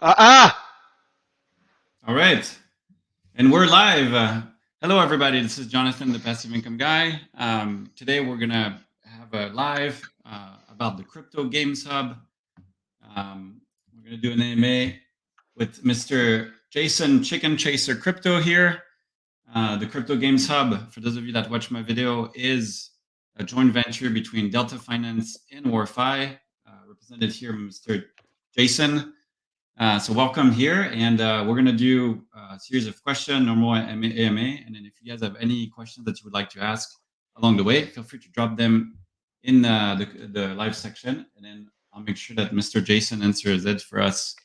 All right. And we're live. Hello, everybody. This is Jonathan, the passive income guy. Today, we're going to have a live about the Crypto Games Hub. We're going to do an AMA with Mr. Jason Chicken Chaser Crypto here. The Crypto Games Hub, for those of you that watch my video, is a joint venture between Delta Finance and WarFi, represented here by Mr. Jason. So welcome here, and we're going to do a series of questions, normal AMA, and then if you guys have any questions that you would like to ask along the way, feel free to drop them in the live section, and then I'll make sure that Mr. Jason answers it for us.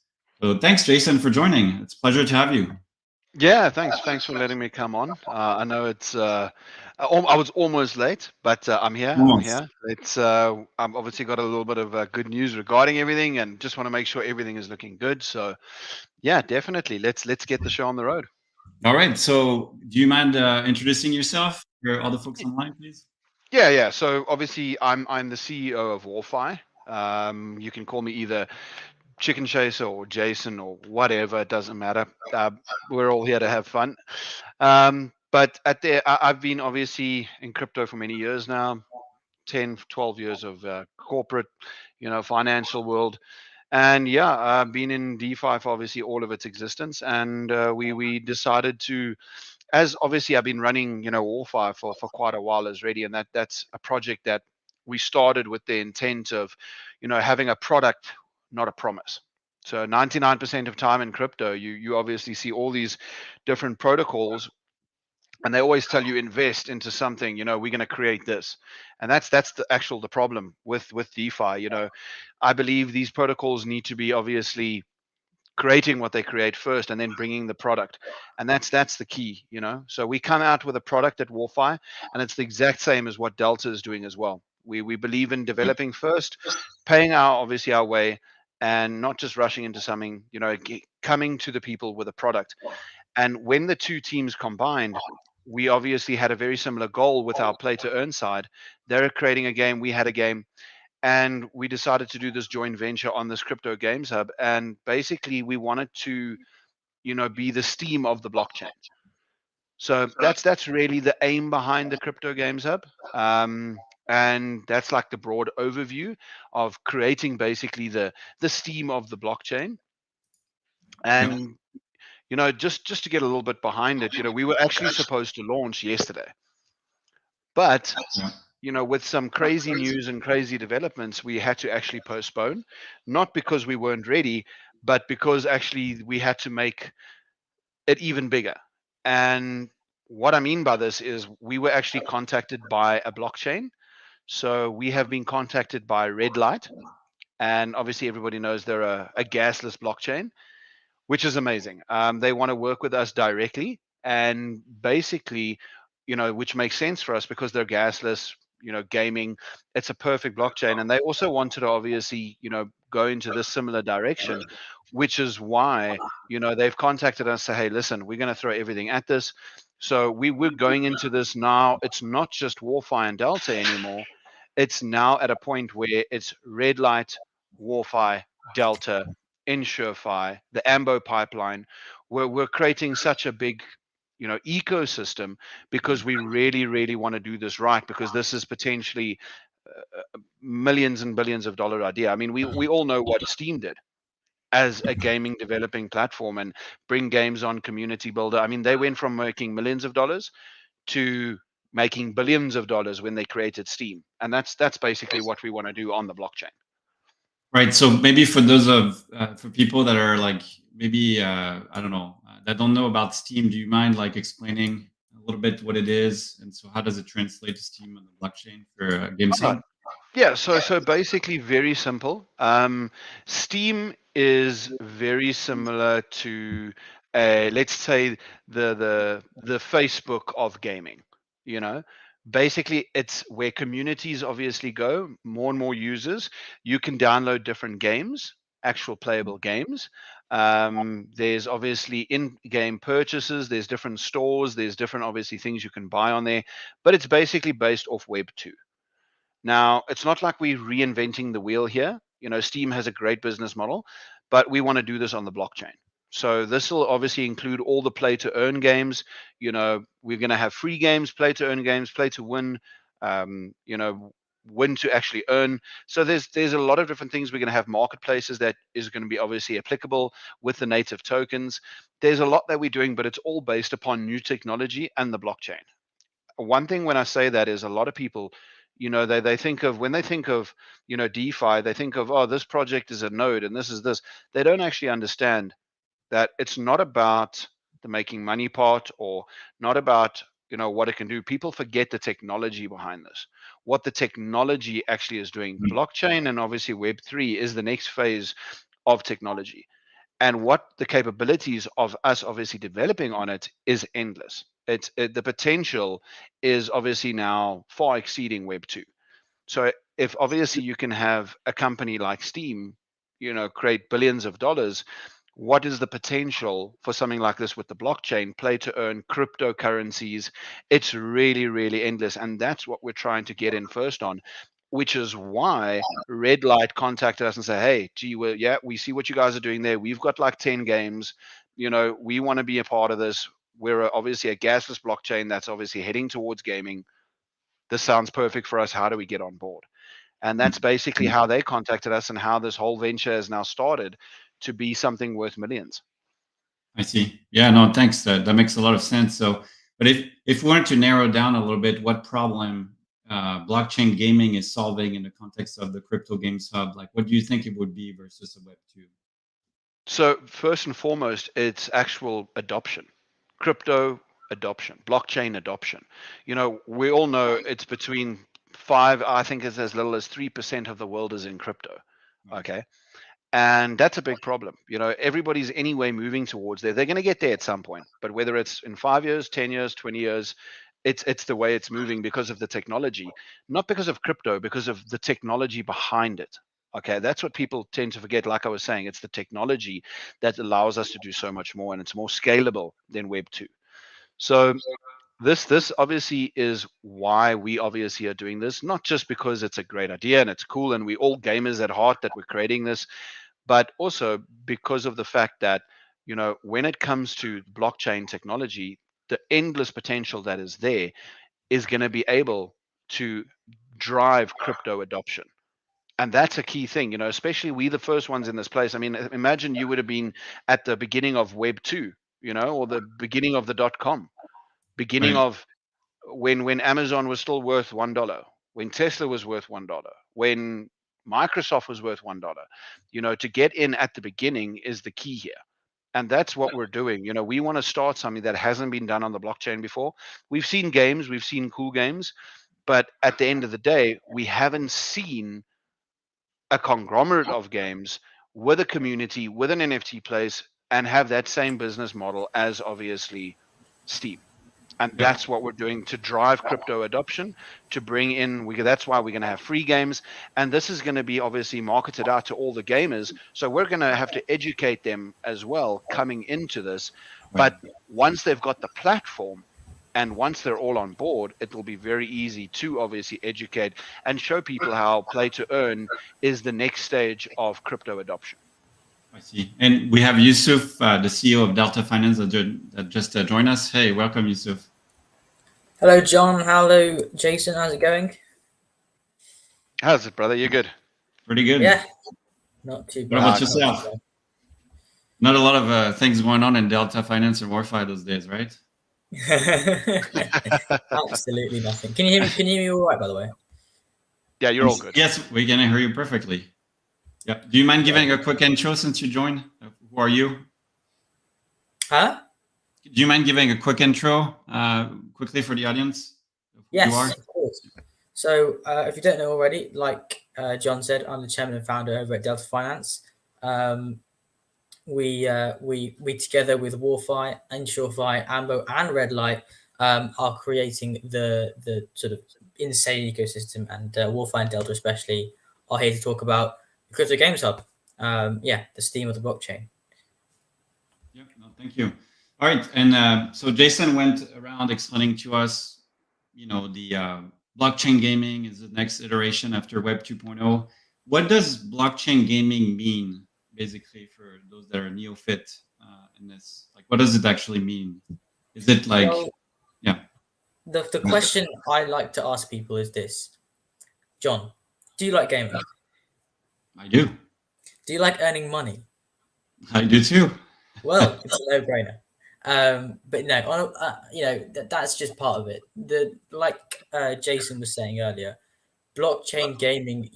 So thanks, Jason, for joining. It's a pleasure to have you. Yeah, thanks for letting me come on. I know it's I was almost late, but I'm here. Almost. It's I've obviously got a little bit of good news regarding everything, and just want to make sure everything is looking good. So, yeah, definitely. Let's get the show on the road. All right. So do you mind introducing yourself for all the folks online, please? Yeah. So obviously, I'm the CEO of WarFi. You can call me either Chicken Chaser or Jason or whatever. It doesn't matter. We're all here to have fun. But I've been obviously in crypto for many years now, 10, 12 years of corporate, financial world. And yeah, I've been in DeFi for obviously all of its existence. And we decided to, as obviously I've been running, WarFi for quite a while already. And that's a project that we started with the intent of, having a product, not a promise. So 99% of time in crypto, you obviously see all these different protocols, and they always tell you invest into something. We're going to create this, and that's the problem with DeFi. I believe these protocols need to be obviously creating what they create first, and then bringing the product, and that's the key. So we come out with a product at WarFi, and it's the exact same as what Delta is doing as well. We believe in developing first, paying obviously our way, and not just rushing into something. Coming to the people with a product. And when the two teams combined, we obviously had a very similar goal with our play to earn side. They're creating a game, we had a game, and we decided to do this joint venture on this Crypto Games Hub. And basically, we wanted to, be the Steam of the blockchain. So that's really the aim behind the Crypto Games Hub. And that's like the broad overview of creating basically the Steam of the blockchain. And just to get a little bit behind it, we were actually supposed to launch yesterday, but with some crazy news and crazy developments, we had to actually postpone, not because we weren't ready, but because actually we had to make it even bigger. And what I mean by this is we were actually contacted by a blockchain. So we have been contacted by Red Light, and obviously everybody knows they're a gasless blockchain, which is amazing. They want to work with us directly, and basically, which makes sense for us because they're gasless. Gaming, it's a perfect blockchain, and they also wanted to obviously, go into this similar direction, which is why they've contacted us. Say, hey, listen, we're going to throw everything at this. So we're going into this now. It's not just WarFi and Delta anymore. It's now at a point where it's Red Light, WarFi, Delta, InsureFi, the Ambo pipeline. We're creating such a big, ecosystem, because we really, really want to do this right, because this is potentially millions and billions of dollar idea. I mean, we all know what Steam did as a gaming developing platform and bring games on Community Builder. I mean, they went from making millions of dollars to making billions of dollars when they created Steam, and that's basically what we want to do on the blockchain. Right. So maybe for those for people that are like maybe I don't know that don't know about Steam, do you mind like explaining a little bit what it is, and so how does it translate to Steam on the blockchain for GameStop? Yeah, so basically very simple. Steam is very similar to, let's say, the Facebook of gaming. You know, basically it's where communities obviously go. More and more users. You can download different games, actual playable games. There's obviously in-game purchases. There's different stores. There's different obviously things you can buy on there. But it's basically based off Web 2. Now, it's not like we're reinventing the wheel here. Steam has a great business model, but we want to do this on the blockchain. So this will obviously include all the play to earn games. We're going to have free games, play to earn games, play to win, win to actually earn. So there's a lot of different things. We're going to have marketplaces that is going to be obviously applicable with the native tokens. There's a lot that we're doing, but it's all based upon new technology and the blockchain. One thing when I say that is a lot of people, they think of, when they think of, DeFi, they think of, oh, this project is a node and this is this. They don't actually understand that it's not about the making money part, or not about what it can do. People forget the technology behind this, what the technology actually is doing. Mm. Blockchain and obviously Web3 is the next phase of technology, and what the capabilities of us obviously developing on it is endless. The potential is obviously now far exceeding Web 2. So if obviously you can have a company like Steam, create billions of dollars, what is the potential for something like this with the blockchain, play to earn, cryptocurrencies? It's really, really endless. And that's what we're trying to get in first on, which is why Red Light contacted us and said, hey, gee, we see what you guys are doing there. We've got like 10 games. We want to be a part of this. We're obviously a gasless blockchain that's obviously heading towards gaming. This sounds perfect for us. How do we get on board? And that's basically how they contacted us, and how this whole venture has now started to be something worth millions. I see. Yeah, no, thanks. That makes a lot of sense. So, but if we want to narrow down a little bit, what problem blockchain gaming is solving in the context of the crypto games hub, like what do you think it would be versus a Web two? So first and foremost, it's actual adoption, crypto adoption, blockchain adoption. We all know it's between five, I think it's as little as 3% of the world is in crypto. Right. Okay. And that's a big problem. Everybody's anyway moving towards there. They're going to get there at some point, but whether it's in 5 years, 10 years, 20 years, it's the way it's moving because of the technology, not because of crypto, because of the technology behind it. Okay, that's what people tend to forget. Like I was saying, it's the technology that allows us to do so much more, and it's more scalable than Web 2. So this obviously is why we obviously are doing this, not just because it's a great idea and it's cool and we all gamers at heart that we're creating this, but also because of the fact that when it comes to blockchain technology, the endless potential that is there is going to be able to drive crypto adoption. And that's a key thing, especially we the first ones in this place. I mean, imagine you would have been at the beginning of Web 2, or the beginning of the .com, beginning Right. of when Amazon was still worth $1, when Tesla was worth $1, when Microsoft was worth $1. To get in at the beginning is the key here. And that's what we're doing. We want to start something that hasn't been done on the blockchain before. We've seen games, we've seen cool games, but at the end of the day, we haven't seen a conglomerate of games with a community, with an NFT place, and have that same business model as obviously Steam. And Yep. that's what we're doing to drive crypto adoption, to bring in, that's why we're going to have free games. And this is going to be obviously marketed out to all the gamers. So we're going to have to educate them as well coming into this. Right. But once they've got the platform, and once they're all on board, it will be very easy to obviously educate and show people how play to earn is the next stage of crypto adoption. I see. And we have Yusuf, the CEO of Delta Finance, that just joined us. Hey, welcome, Yusuf. Hello, John. Hello, Jason. How's it going? How's it, brother? You're good. Pretty good. Yeah, not too bad. What about yourself? Not a lot of things going on in Delta Finance or Warfi those days, right? Absolutely nothing. Can you hear me? Can you hear me all right? By the way. Yeah, you're all good. Yes, we can hear you perfectly. Yeah. Do you mind giving a quick intro since you joined? Who are you? Huh? Do you mind giving a quick intro quickly for the audience? Yes, of course. So, if you don't know already, like John said, I'm the chairman and founder over at Delta Finance. We together with Warfi, InsureFi, Ambo, and Red Light are creating the sort of insane ecosystem, and Warfi and Delta especially are here to talk about the Crypto Games Hub. The Steam of the blockchain. Yeah, no, thank you. All right, and so Jason went around explaining to us, the blockchain gaming is the next iteration after Web 2.0. What does blockchain gaming mean basically for those that are neophyte in this? Like, what does it actually mean? Is it like, Well, yeah, the question I like to ask people is this: John, do you like gaming? I do. Do you like earning money? I do too. Well, it's a no-brainer. But no, that's just part of it. Jason was saying earlier, blockchain gaming.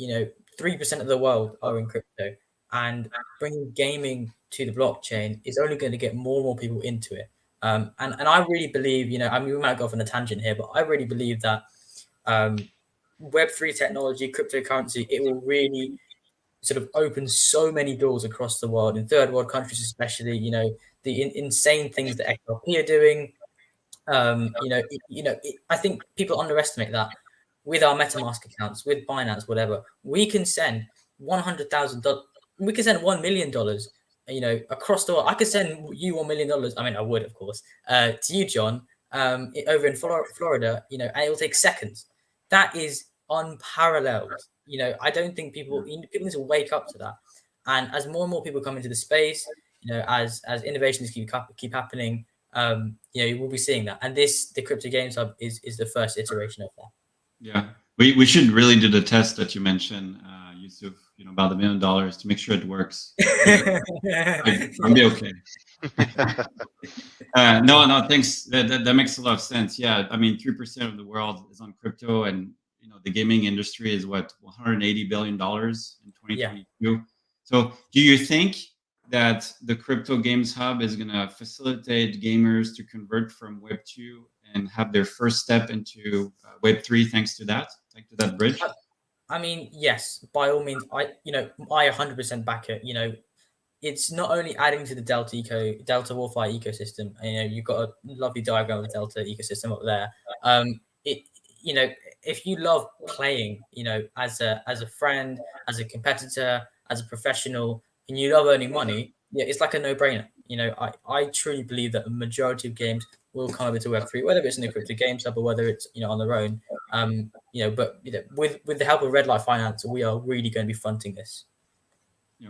3% of the world are in crypto, and bringing gaming to the blockchain is only going to get more and more people into it. And I really believe, I mean, we might go off on a tangent here, but I really believe that Web3 technology, cryptocurrency, it will really sort of opens so many doors across the world in third world countries, especially. The insane things that XRP are doing. I think people underestimate that. With our MetaMask accounts, with Binance, whatever, we can send $100,000. We can send $1 million. Across the world. I could send you $1 million. I mean, I would, of course, to you, John, over in Florida. And it will take seconds. That is unparalleled. I don't think people need to wake up to that. And as more and more people come into the space, as innovations keep happening, we'll be seeing that. And the Crypto Games Hub is the first iteration of that. Yeah, we should really do the test that you mentioned, Yusuf. About $1 million to make sure it works. I'll be okay. No, thanks. That makes a lot of sense. Yeah, I mean, 3% of the world is on crypto, and the gaming industry is what, $180 billion in 2022. Yeah. So, do you think that the Crypto Games Hub is going to facilitate gamers to convert from Web 2 and have their first step into Web 3 thanks to that bridge? I mean, yes, by all means. I 100% back it. It's not only adding to the Delta WolfEye ecosystem. You've got a lovely diagram of the Delta ecosystem up there. If you love playing, as a friend, as a competitor, as a professional, and you love earning money, yeah, it's like a no-brainer. I truly believe that the majority of games will come over to Web3, whether it's in the Crypto Games Hub or whether it's on their own. But with the help of Red Light Finance, we are really going to be fronting this. Yeah.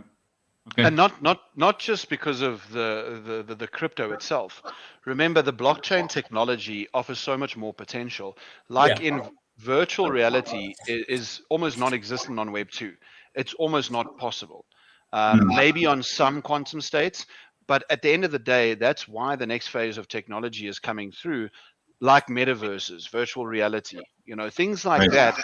Okay. And not just because of the crypto itself. Remember, the blockchain technology offers so much more potential. In virtual reality is almost non-existent on Web 2. It's almost not possible. Maybe on some quantum states, but at the end of the day, that's why the next phase of technology is coming through, like metaverses, virtual reality, things like that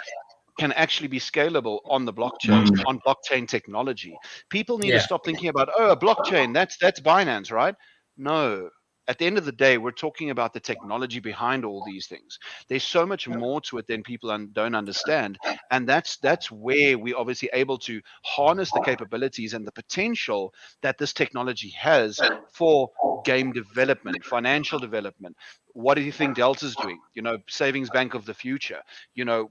can actually be scalable on the blockchain, on blockchain technology. People need to stop thinking about, a blockchain, that's Binance, right? No. At the end of the day, we're talking about the technology behind all these things. There's so much more to it than people don't understand. And that's where we're obviously able to harness the capabilities and the potential that this technology has for game development, financial development. What do you think Delta's doing? Savings bank of the future,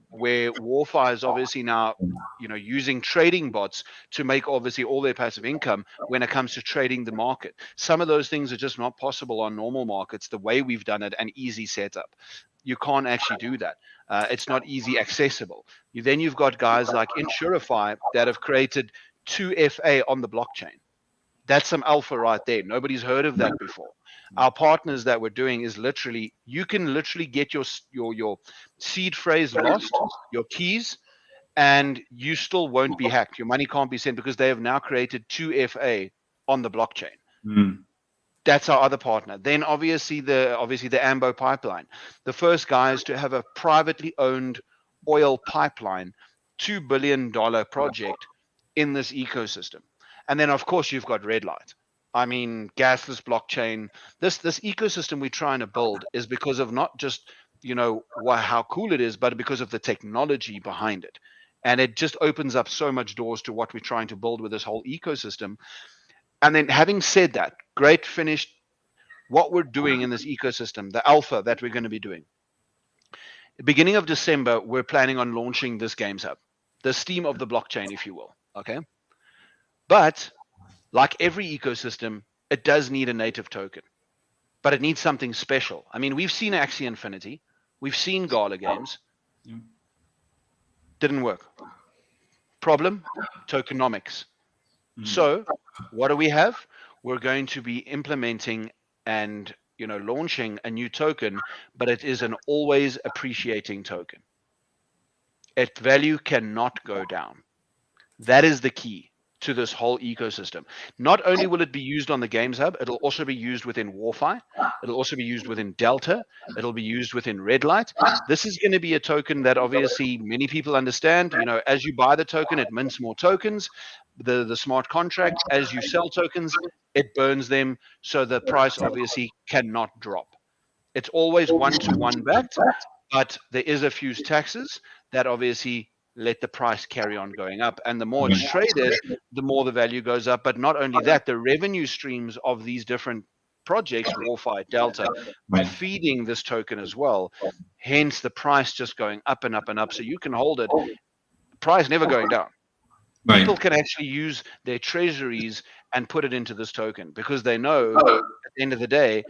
where WolfEye is obviously now, using trading bots to make obviously all their passive income when it comes to trading the market. Some of those things are just not possible on normal markets, the way we've done it, and easy setup. You can't actually do that. It's not easy accessible. You've got guys like Insurify that have created 2FA on the blockchain. That's some alpha right there. Nobody's heard of that before. Our partners that we're doing is you can literally get your seed phrase lost, your keys, and you still won't be hacked. Your money can't be sent because they have now created 2FA on the blockchain. That's our other partner. Then obviously the Ambo pipeline, the first guys to have a privately owned oil pipeline, $2 billion project in this ecosystem. And then of course you've got Red Light. I mean, gasless blockchain. This ecosystem we're trying to build is because of not just how cool it is, but because of the technology behind it. And it just opens up so much doors to what we're trying to build with this whole ecosystem. And then having said that, great finished what we're doing in this ecosystem, the alpha that we're going to be doing. Beginning of December, we're planning on launching this Games Hub, the Steam of the blockchain, if you will. Okay. But like every ecosystem, it does need a native token, but it needs something special. I mean, we've seen Axie Infinity, we've seen Gala Games, didn't work. Problem, tokenomics. So What do we have? We're going to be implementing and launching a new token, but it is an always appreciating token. Its value cannot go down. That is the key to this whole ecosystem. Not only will it be used on the Games Hub, it'll also be used within Warfi. It'll also be used within Delta. It'll be used within Redlight. This is going to be a token that obviously many people understand. As you buy the token, it mints more tokens. The smart contract, as you sell tokens, it burns them. So the price obviously cannot drop. It's always one-to-one backed, but there is a few taxes that obviously let the price carry on going up. And the more it's traded, the more the value goes up. But not only that, the revenue streams of these different projects, Warfi, Delta, are feeding this token as well. Hence the price just going up and up and up. So you can hold it, price never going down. People can actually use their treasuries and put it into this token because they know at the end of the day,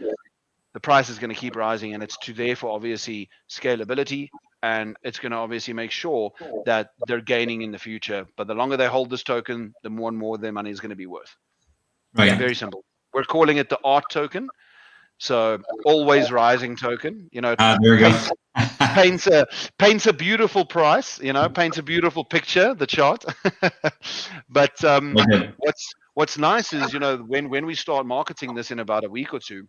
the price is going to keep rising, and it's to therefore obviously scalability, and it's going to obviously make sure that they're gaining in the future. But the longer they hold this token, the more and more their money is going to be worth. Right. Very simple. We're calling it the art token. So always rising token. There we go. paints a beautiful price. Paints a beautiful picture. The chart. But what's nice is when we start marketing this in about a week or two.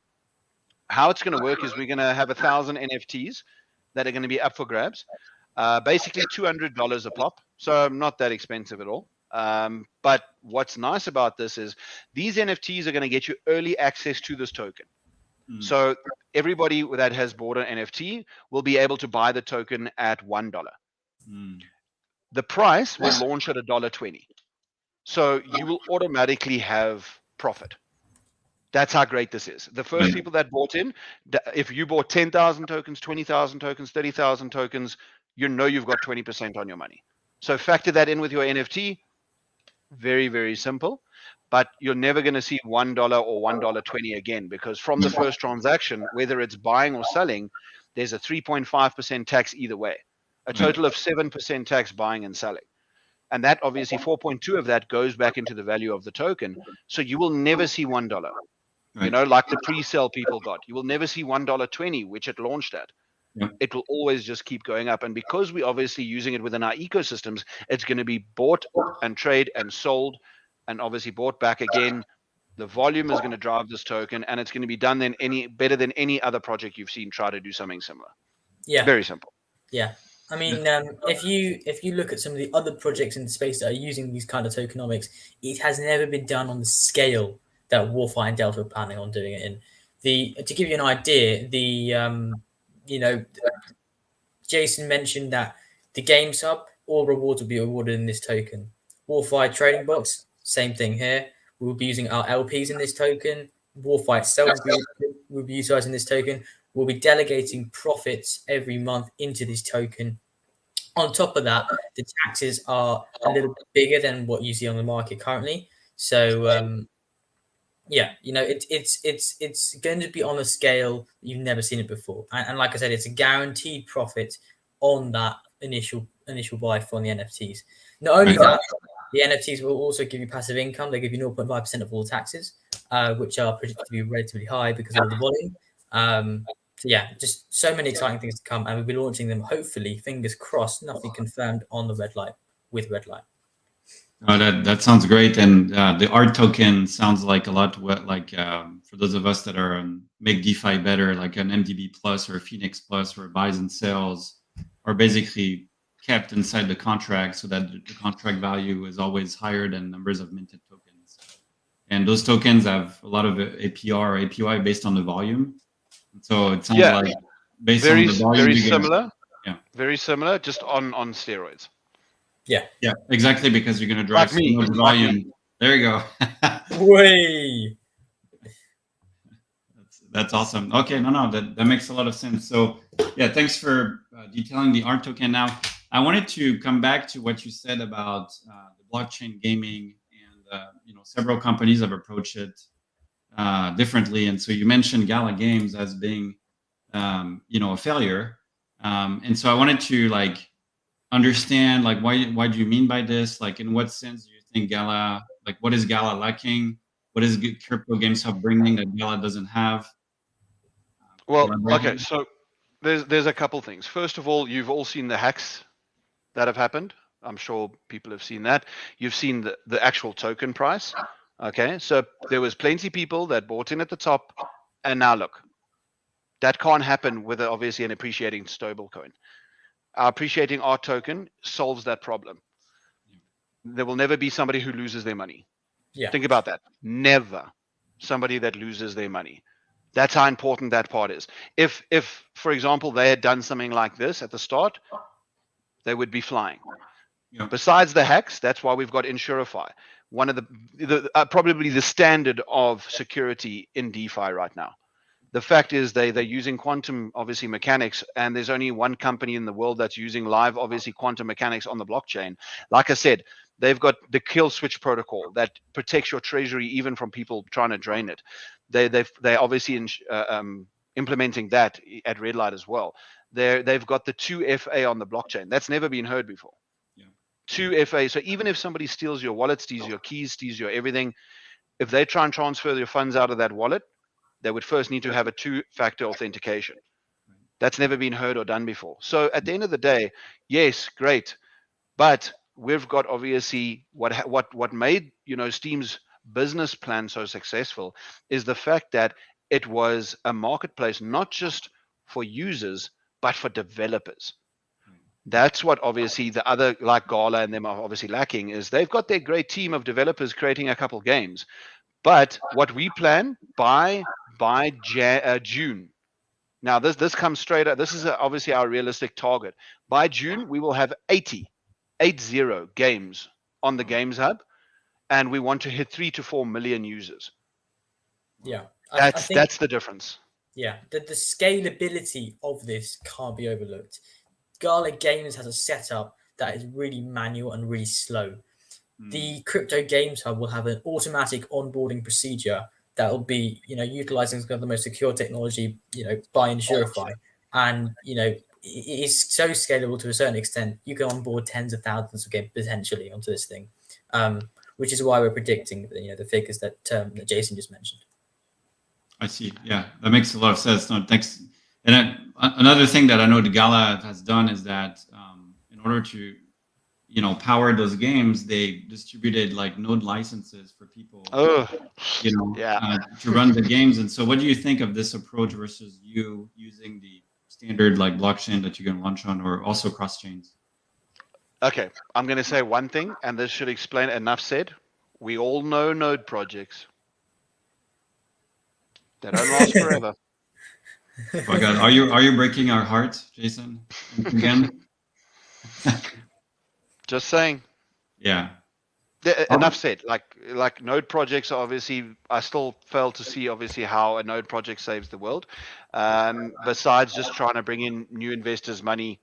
How it's going to work is we're going to have 1,000 NFTs that are going to be up for grabs. Basically $200 a pop, so not that expensive at all. But what's nice about this is these NFTs are going to get you early access to this token. So everybody that has bought an NFT will be able to buy the token at $1. The price will launch at $1.20. So you will automatically have profit. That's how great this is. The first people that bought in, if you bought 10,000 tokens, 20,000 tokens, 30,000 tokens, you've got 20% on your money. So factor that in with your NFT. Very, very simple. But you're never going to see $1 or $1.20 again, because from the first transaction, whether it's buying or selling, there's a 3.5% tax either way. A total of 7% tax buying and selling. And that obviously 4.2 of that goes back into the value of the token. So you will never see $1. Like the pre-sale people got. You will never see $1.20, which it launched at. It will always just keep going up. And because we're obviously using it within our ecosystems, it's going to be bought and trade and sold and obviously bought back again. The volume is going to drive this token, and it's going to be done better than any other project you've seen try to do something similar. Yeah. Very simple. Yeah. I mean, if you look at some of the other projects in the space that are using these kind of tokenomics, it has never been done on the scale that Warfi and Delta are planning on doing it in. To give you an idea, Jason mentioned that the Games Hub, all rewards will be awarded in this token. Warfi Trading Box, same thing here. We'll be using our LPs in this token. Warfi itself will be utilizing this token. We'll be delegating profits every month into this token. On top of that, the taxes are a little bit bigger than what you see on the market currently. So, it's going to be on a scale you've never seen it before. And like I said, it's a guaranteed profit on that initial buy from the NFTs. Not only that, the NFTs will also give you passive income. They give you 0.5% of all taxes, which are predicted to be relatively high because of the volume. So yeah, just so many exciting things to come, and we'll be launching them. Hopefully, fingers crossed. Nothing confirmed on the Redlight with Redlight. Oh, that sounds great, and the art token sounds like a lot like for those of us that are make DeFi better, like an MDB Plus or a Phoenix Plus, where buys and sells are basically kept inside the contract, so that the contract value is always higher than numbers of minted tokens. And those tokens have a lot of APR or APY based on the volume. So it sounds like based on the volume, very similar. Very similar, just on steroids. Yeah, exactly, because you're going to drive so much volume. There you go. Way. That's awesome. Okay, that makes a lot of sense. So yeah, thanks for detailing the art token. Now, I wanted to come back to what you said about the blockchain gaming, and several companies have approached it differently. And so you mentioned Gala Games as being a failure, and so I wanted to understand why do you mean by this? In what sense do you think Gala like what is Gala lacking? What is Crypto Games Hub bringing that Gala doesn't have? Well, okay, so there's a couple things. First of all, you've all seen the hacks that have happened. I'm sure people have seen that. You've seen the actual token price. Okay, so there was plenty of people that bought in at the top, and now look, that can't happen with obviously an appreciating stablecoin. Our appreciating art token solves that problem. There will never be somebody who loses their money. Yeah. Think about that. Never somebody that loses their money. That's how important that part is. If for example, they had done something like this at the start, they would be flying. Yeah. Besides the hacks, that's why we've got Insurify, one of the probably the standard of security in DeFi right now. The fact is they're using quantum obviously mechanics, and there's only one company in the world that's using live obviously quantum mechanics on the blockchain. Like I said, they've got the kill switch protocol that protects your treasury even from people trying to drain it. They're obviously implementing that at Redlight as well. They've got the 2FA on the blockchain. That's never been heard before. Yeah. 2FA. So even if somebody steals your wallet, steals your keys, steals your everything, if they try and transfer your funds out of that wallet, they would first need to have a two-factor authentication. That's never been heard or done before. So at the end of the day, yes, great, but we've got obviously what made Steam's business plan so successful is the fact that it was a marketplace not just for users but for developers. That's what obviously the other like Gala and them are obviously lacking, is they've got their great team of developers creating a couple games. But what we plan by June. Now this comes straight up. This is obviously our realistic target. By June, we will have 80 games on the Games Hub, and we want to hit 3 to 4 million users. Yeah, I think that's the difference. Yeah, the scalability of this can't be overlooked. Gala Games has a setup that is really manual and really slow. The Crypto Games Hub will have an automatic onboarding procedure that will be, utilizing the most secure technology, by Insurify. And, it is so scalable to a certain extent. You can onboard tens of thousands of games potentially onto this thing, which is why we're predicting, the figures that Jason just mentioned. I see. Yeah, that makes a lot of sense. No, thanks. And another thing that I know the Gala has done is that in order to power those games, they distributed like node licenses for people, to run the games. And so what do you think of this approach versus you using the standard like blockchain that you can launch on, or also cross chains? Okay, I'm going to say one thing, and this should explain. Enough said. We all know node projects. They don't last forever. Oh my God, are you breaking our heart, Jason? Again? Just saying. Yeah. Enough said. Like node projects are obviously, I still fail to see obviously how a node project saves the world. Besides just trying to bring in new investors' money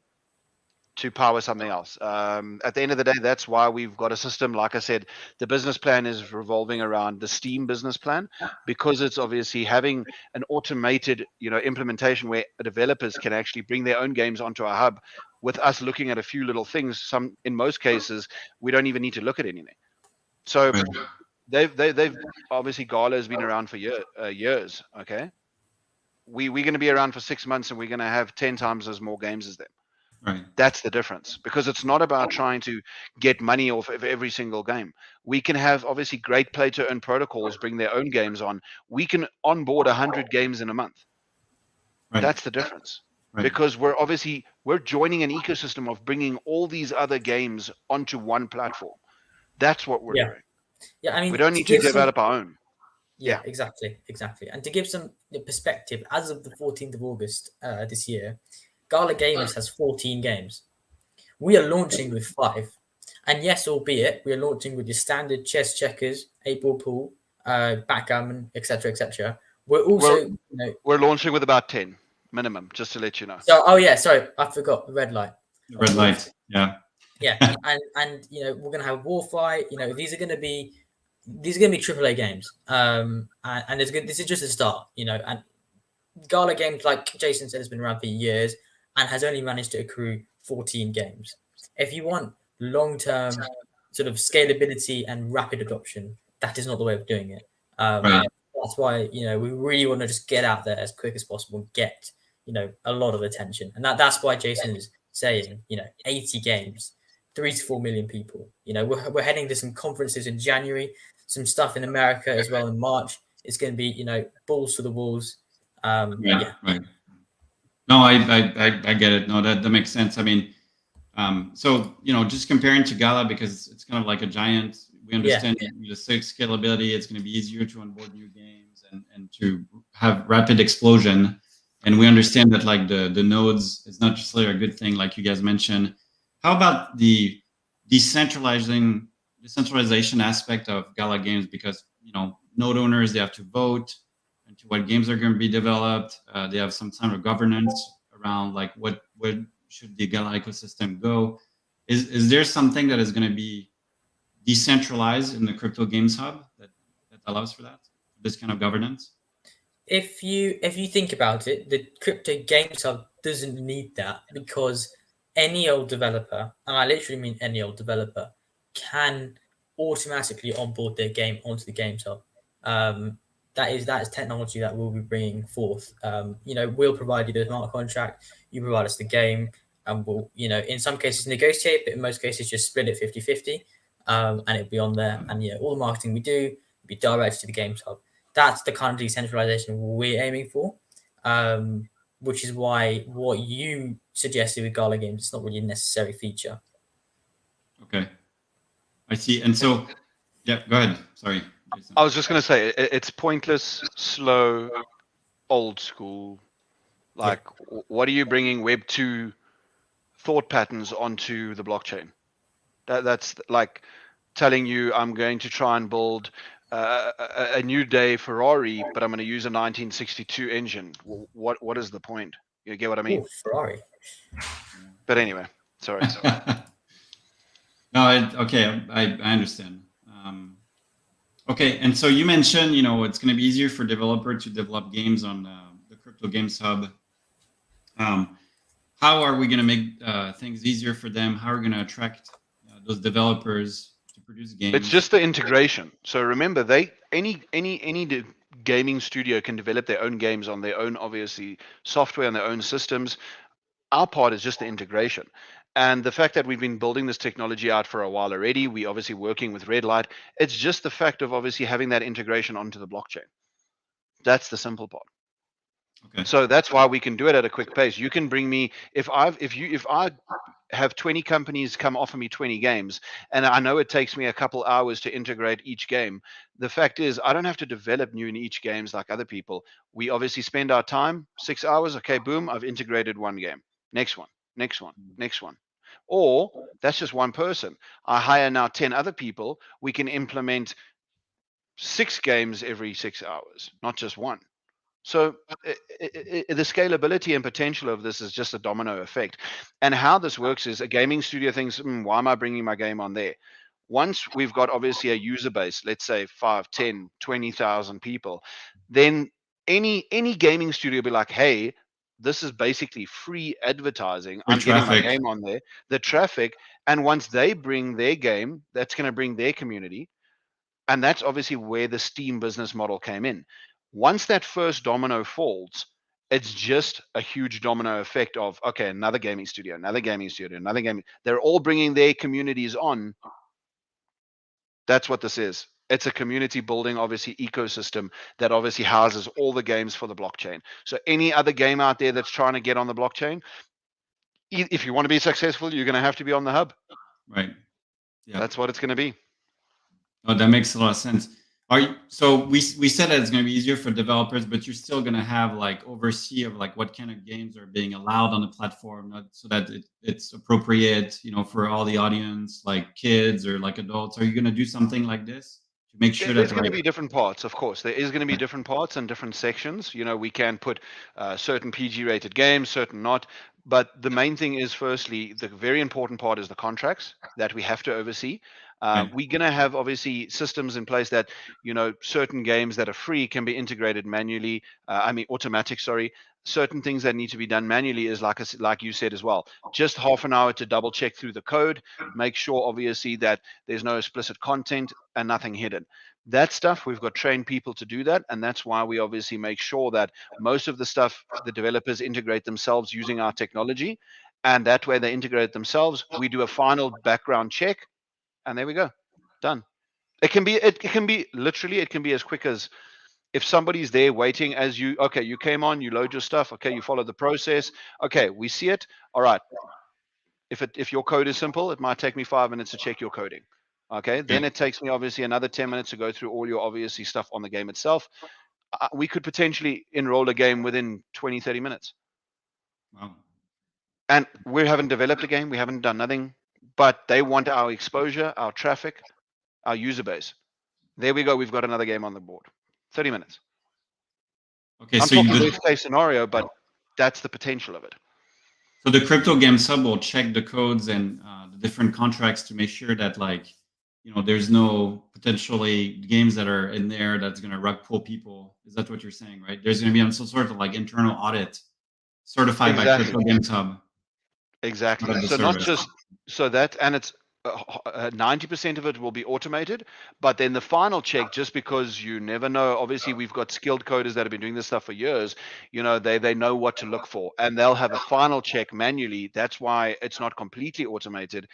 to power something else. At the end of the day, that's why we've got a system. Like I said, the business plan is revolving around the Steam business plan, because it's obviously having an automated, implementation where developers can actually bring their own games onto our hub, with us looking at a few little things. In most cases, we don't even need to look at anything. So they've obviously, Gala has been around for years. Okay, we're going to be around for 6 months, and we're going to have 10 times as more games as them. Right. That's the difference, because it's not about trying to get money off of every single game. We can have obviously great play to earn protocols bring their own games on. We can onboard 100 games in a month. Right. That's the difference. Right. Because we're joining an ecosystem of bringing all these other games onto one platform. That's what we're doing. Yeah, I mean, we don't need to develop our own. Yeah, exactly. And to give some perspective, as of the 14th of August this year, Gala Games has 14 games. We are launching with 5. And yes, albeit we are launching with your standard chess, checkers, 8-ball pool, backgammon, etc., etc. We're also we're launching with about 10 minimum, just to let you know. So sorry, I forgot the red light. Red light, yeah. Yeah, and we're gonna have Warfight. These are gonna be AAA games. And this is just a start. And Gala Games, like Jason said, has been around for years and has only managed to accrue 14 games. If you want long-term sort of scalability and rapid adoption, that is not the way of doing it. Right. That's why we really want to just get out there as quick as possible and get a lot of attention, and that's why Jason is saying 80 games, 3 to 4 million people. We're heading to some conferences in January, some stuff in America as well in March. It's going to be balls to the walls. Right. No, I get it. No, that makes sense. I mean, so just comparing to Gala, because it's kind of like a giant. We understand the scalability. It's going to be easier to onboard new games and to have rapid explosion. And we understand that like the nodes is not just like a good thing, like you guys mentioned. How about the decentralization aspect of Gala games? Because node owners, they have to vote into what games are going to be developed. They have some kind of governance around like what should the Gala ecosystem go. Is there something that is going to be decentralized in the Crypto Games Hub that allows for that, this kind of governance? If you think about it, the Crypto Games Hub doesn't need that, because any old developer, and I literally mean any old developer, can automatically onboard their game onto the Games Hub. That is technology that we'll be bringing forth. We'll provide you the smart contract, you provide us the game, and we'll, in some cases negotiate, but in most cases just split it 50-50, and it'll be on there. And all the marketing we do will be directed to the Games Hub. That's the kind of decentralization we're aiming for, which is why what you suggested with Gala Games is not really a necessary feature. Okay, I see. And so, yeah, go ahead. Sorry, Jason. I was just going to say it's pointless, slow, old school. Like, what are you bringing Web 2 thought patterns onto the blockchain? That's like telling you I'm going to try and build a new day Ferrari, but I'm going to use a 1962 engine. What is the point? You get what I mean? Ooh, Ferrari. But anyway, sorry. No, okay, I understand. Okay, and so you mentioned, it's going to be easier for developer to develop games on the Crypto Games Hub. How are we going to make things easier for them? How are we going to attract those developers to produce games? It's just the integration. So remember, any gaming studio can develop their own games on their own, obviously, software and their own systems. Our part is just the integration. And the fact that we've been building this technology out for a while already, we obviously working with Red Light. It's just the fact of obviously having that integration onto the blockchain. That's the simple part. Okay. So that's why we can do it at a quick pace. You can bring me if I have 20 companies come offer me 20 games, and I know it takes me a couple hours to integrate each game. The fact is, I don't have to develop new in each games like other people. We obviously spend our time, 6 hours. Okay, boom, I've integrated one game. Next one. Or that's just one person. I hire now 10 other people. We can implement 6 games every 6 hours, not just one. So the scalability and potential of this is just a domino effect. And how this works is a gaming studio thinks, why am I bringing my game on there? Once we've got obviously a user base, let's say 5, 10, 20,000 people, then any gaming studio will be like, hey, this is basically free advertising. I'm getting my game on there, the traffic. And once they bring their game, that's going to bring their community. And that's obviously where the Steam business model came in. Once that first domino falls, it's just a huge domino effect of, okay, another gaming studio, they're all bringing their communities on. That's what this is. It's a community building, obviously, ecosystem that obviously houses all the games for the blockchain. So any other game out there that's trying to get on the blockchain, if you want to be successful, you're going to have to be on the hub. Right. Yeah. That's what it's going to be. Oh, that makes a lot of sense. So we said that it's going to be easier for developers, but you're still going to have like oversee of like what kind of games are being allowed on the platform, so that it's appropriate, for all the audience, like kids or like adults. Are you going to do something like this to make sure there's going to be different parts? Of course, there is going to be different parts and different sections. We can put certain PG rated games, certain not. But the main thing is, firstly, the very important part is the contracts that we have to oversee. Right. We're going to have obviously systems in place that, certain games that are free can be integrated manually. Automatic, sorry. Certain things that need to be done manually is like you said as well. Just half an hour to double check through the code, make sure obviously that there's no explicit content and nothing hidden. That stuff, we've got trained people to do that, and that's why we obviously make sure that most of the stuff the developers integrate themselves using our technology, and that way they integrate themselves. We do a final background check, and there we go, done. It can be literally, it can be as quick as, if somebody's there waiting as you, okay, you came on, you load your stuff, okay, you follow the process, okay, we see it, all right. If your code is simple, it might take me 5 minutes to check your coding. Okay, then it takes me obviously another 10 minutes to go through all your obviously stuff on the game itself. We could potentially enroll a game within 20, 30 minutes. Wow. And we haven't developed a game, we haven't done nothing, but they want our exposure, our traffic, our user base. There we go, we've got another game on the board. 30 minutes. Okay, I'm so you talking would, worst case scenario, but that's the potential of it. so the crypto game sub will check the codes and the different contracts to make sure that there's no potentially games that are in there that's going to rug pull people. Is that what you're saying, right? There's going to be some sort of like internal audit certified by Exactly. Crypto Games Hub. Exactly. Part of the So not service. just so that, and it's 90% of it will be automated, but then the final check, just because you never know. Obviously, we've got skilled coders that have been doing this stuff for years. They know what to look for, and they'll have a final check manually. That's why it's not completely automated.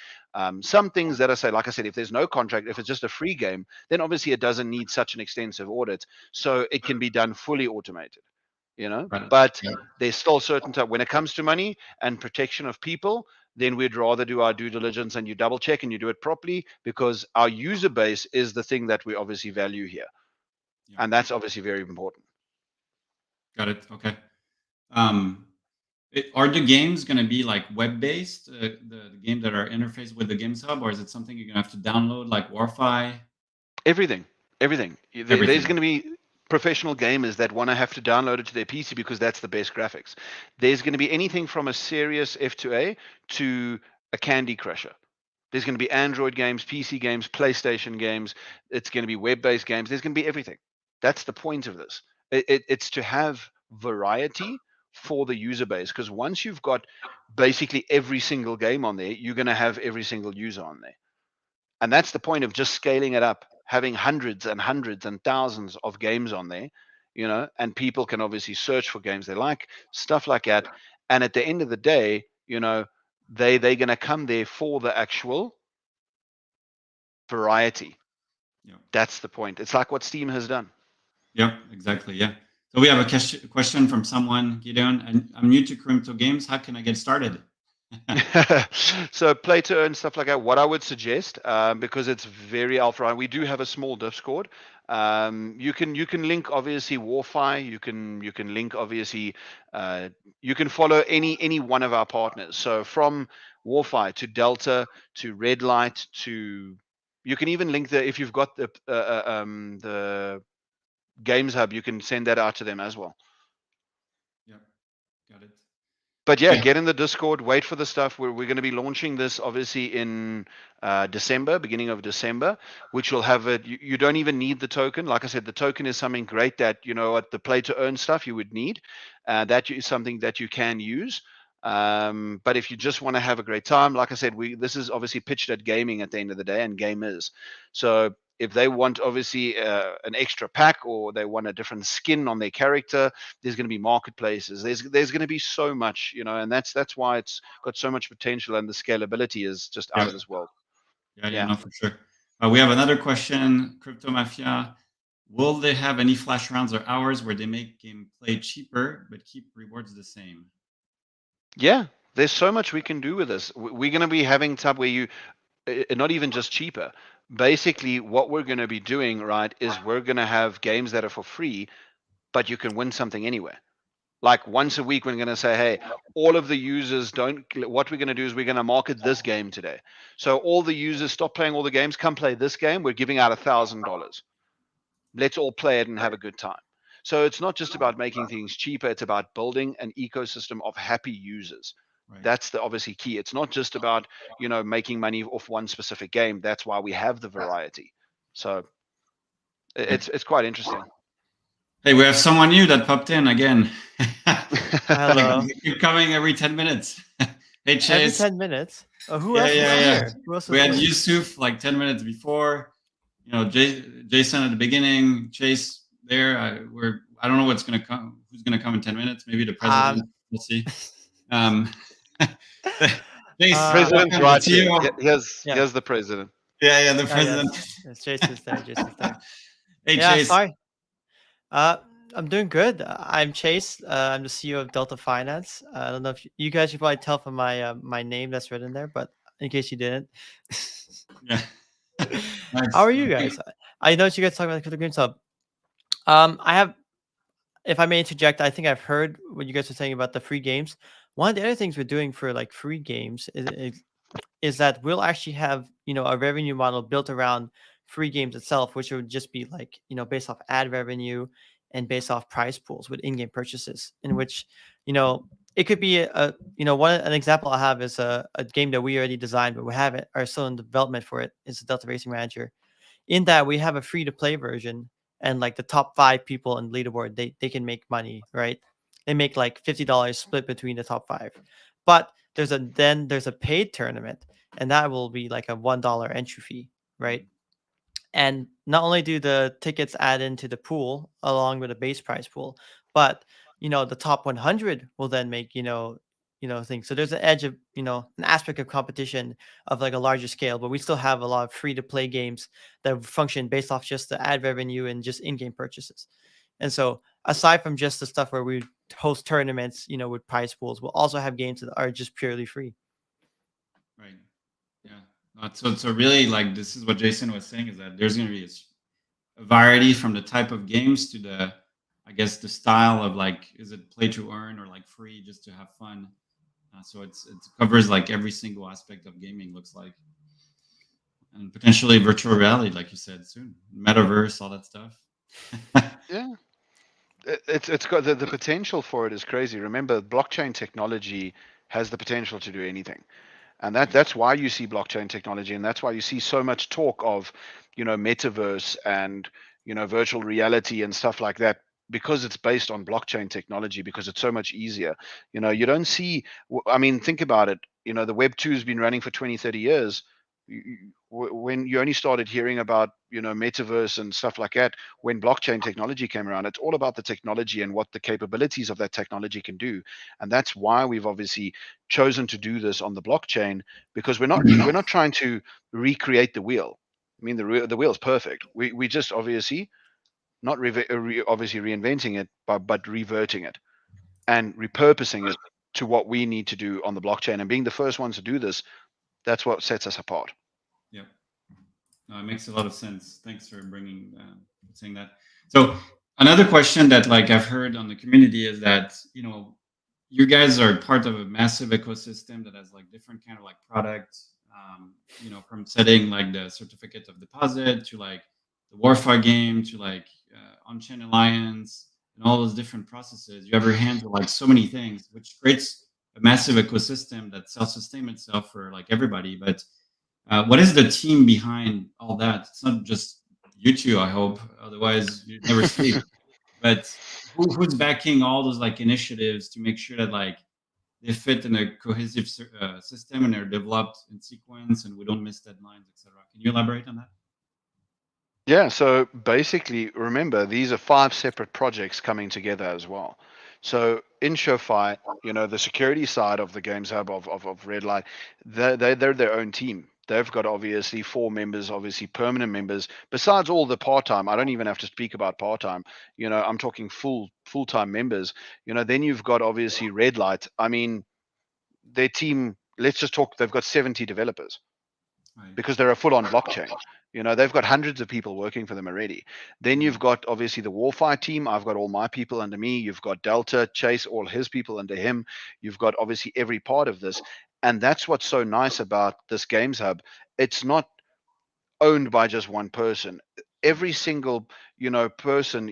Some things that I say, like I said, if there's no contract, if it's just a free game, then obviously it doesn't need such an extensive audit, so it can be done fully automated. Right. But Yeah. there's still certain time when it comes to money and protection of people, then we'd rather do our due diligence and you double check and you do it properly, because our user base is the thing that we obviously value here, Yeah. and that's obviously very important. Got it. Okay. Um, are the games going to be like web-based, the games that are interfaced with the Games Hub, or is it something you're going to have to download like Warfi? Everything. There's Everything. going to be professional gamers that want to have to download it to their PC because that's the best graphics. There's going to be anything from a serious F2A to a Candy Crusher. There's going to be Android games, PC games, PlayStation games. It's going to be web-based games. There's going to be everything. That's the point of this. It's to have variety for the user base, because once you've got basically every single game on there, you're going to have every single user on there. And that's the point of just scaling it up, having hundreds and hundreds and thousands of games on there, and people can obviously search for games they like, stuff like that. And at the end of the day, they're going to come there for the actual variety. Yeah. That's the point. It's like what Steam has done. Yep, exactly. Yeah. So we have a question from someone, Gideon, and I'm new to crypto games. How can I get started? So play to earn, stuff like that. What I would suggest, because it's very alpha, we do have a small Discord. You can link obviously Warfi. You can link obviously. You can follow any one of our partners. So from Warfi to Delta to Red Light to, you can even link if you've got the Games Hub, you can send that out to them as well. Yeah, got it. But yeah, Okay. get in the Discord, wait for the stuff. We're going to be launching this obviously in December, beginning of December, which will have it. You don't even need the token. Like I said, the token is something great that, at the play to earn stuff you would need. That is something that you can use. But if you just want to have a great time, like I said, this is obviously pitched at gaming at the end of the day and gamers. So if they want obviously an extra pack, or they want a different skin on their character, there's going to be marketplaces. There's going to be so much, and that's why it's got so much potential, and the scalability is just out Yeah. of this world. Yeah, no, for sure. We have another question, Crypto Mafia. Will they have any flash rounds or hours where they make gameplay cheaper but keep rewards the same? Yeah, there's so much we can do with this. We're going to be having tab where you, not even just cheaper. Basically, what we're going to be doing, right, is we're going to have games that are for free, but you can win something anywhere. Like once a week, we're going to say, hey, all of the users what we're going to do is we're going to market this game today. So all the users stop playing all the games, come play this game. We're giving out $1,000. Let's all play it and have a good time. So it's not just about making things cheaper. It's about building an ecosystem of happy users. Right. That's the obviously key. It's not just about making money off one specific game. That's why we have the variety. So Right. it's quite interesting. Hey, we have someone new that popped in again. Hello. They keep coming every 10 minutes. Hey, Every Chase. 10 minutes. Who Yeah, else was yeah, yeah. here? Who else We was had here? Yusuf like 10 minutes before. Jason at the beginning. Chase there. I don't know what's gonna come. Who's gonna come in 10 minutes? Maybe the president. We'll see. Um, Chase, President's welcome, the right here. CEO. Yeah. Here's the president. Yeah, the Ah, president. yes. Jason's there. Jason's there. Hey, Yeah, Chase. sorry. I'm doing good. I'm Chase. I'm the CEO of Delta Finance. I don't know if you guys should probably tell from my name that's written there, but in case you didn't. Yeah. How are Nice. you guys? I know you guys talking about the Crypto Games Hub. I have, if I may interject, I think I've heard what you guys were saying about the free games. One of the other things we're doing for like free games is that we'll actually have a revenue model built around free games itself, which would just be like based off ad revenue and based off prize pools with in-game purchases, in which it could be an example I have is a game that we already designed, but we have it are still in development for it. Is the Delta Racing Manager. In that we have a free to play version, and like the top 5 people in leaderboard, they can make money, right? They make like $50 split between the top 5. But there's a paid tournament, and that will be like a $1 entry fee, right? And not only do the tickets add into the pool along with a base prize pool, but the top 100 will then make things. So there's an edge of an aspect of competition of like a larger scale, but we still have a lot of free to play games that function based off just the ad revenue and just in-game purchases. And so aside from just the stuff where we host tournaments with prize pools, we'll also have games that are just purely free. Right. Yeah. So really, like, this is what Jason was saying, is that there's going to be a variety from the type of games to I guess, the style of, like, is it play to earn or like free just to have fun. So it covers like every single aspect of gaming, looks like, and potentially virtual reality, like you said, soon, metaverse, all that stuff. Yeah. It's got the potential for it is crazy. Remember, blockchain technology has the potential to do anything. And that's why you see blockchain technology, and that's why you see so much talk of metaverse and virtual reality and stuff like that, because it's based on blockchain technology, because it's so much easier. You don't see, I mean, think about it. The web 2 has been running for 20, 30 years. When you only started hearing about metaverse and stuff like that, when blockchain technology came around, it's all about the technology and what the capabilities of that technology can do. And that's why we've obviously chosen to do this on the blockchain, because we're not trying to recreate the wheel. I mean, the wheel's perfect. We just obviously not obviously reinventing it, but reverting it and repurposing it to what we need to do on the blockchain. And being the first ones to do this, that's what sets us apart. Yep. No, it makes a lot of sense. Thanks for saying that. So another question that, like, I've heard on the community is that you guys are part of a massive ecosystem that has like different kind of like products. From setting like the certificate of deposit to like the Warfare game to like on-chain alliance and all those different processes. You have your hands with like so many things, which creates a massive ecosystem that self-sustains itself for like everybody. But what is the team behind all that? It's not just you two, I hope. Otherwise, you never sleep. But who's backing all those like initiatives to make sure that like they fit in a cohesive system and they're developed in sequence and we don't miss deadlines, etc. Can you elaborate on that? Yeah, so basically, remember, these are 5 separate projects coming together as well. So in SureFi, the security side of the Games Hub of Red Light, they're their own team. They've got obviously 4 members, obviously permanent members, besides all the part-time. I don't even have to speak about part-time. I'm talking full-time members. Then you've got obviously Red Light. I mean, their team, let's just talk, they've got 70 developers Right. because they're a full-on blockchain. They've got hundreds of people working for them already. Then you've got obviously the Warfire team. I've got all my people under me. You've got Delta, Chase, all his people under him. You've got obviously every part of this. And that's what's so nice about this Games Hub. It's not owned by just one person. every single person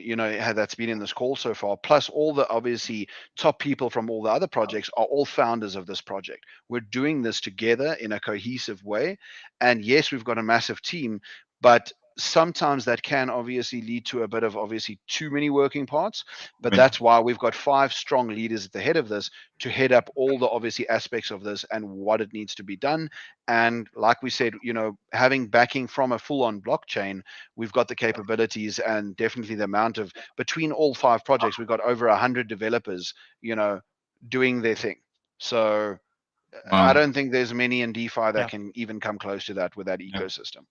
that's been in this call so far, plus all the obviously top people from all the other projects, are all founders of this project. We're doing this together in a cohesive way, and yes, we've got a massive team, but sometimes that can obviously lead to a bit of obviously too many working parts. But Right. that's why we've got 5 strong leaders at the head of this to head up all the obviously aspects of this and what it needs to be done. And like we said, having backing from a full-on blockchain, we've got the capabilities and definitely the amount of, between all 5 projects, we've got over 100 developers doing their thing. So I Wow. don't think there's many in DeFi that Yeah. can even come close to that with that Yeah. ecosystem.